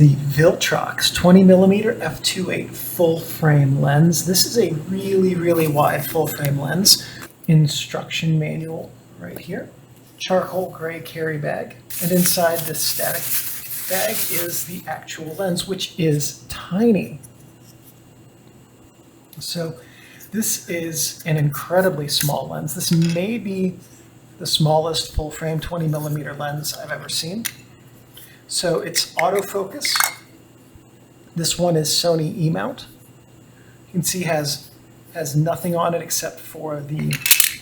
The Viltrox 20mm f2.8 full frame lens. This is a really wide full frame lens. Instruction manual right here. Charcoal gray carry bag. And inside this static bag is the actual lens, which is tiny. So this is an incredibly small lens. This may be the smallest full frame 20mm lens I've ever seen. So it's autofocus. This one is Sony E-mount. You can see has nothing on it except for the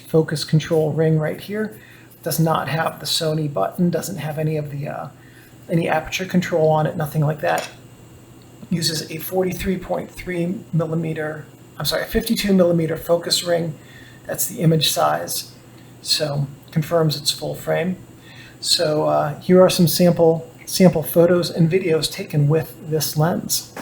focus control ring right here. Does not have the Sony button, doesn't have any of the any aperture control on it, nothing like that. Uses a 52mm focus ring. That's the image size. So confirms it's full frame. So here are some sample photos and videos taken with this lens.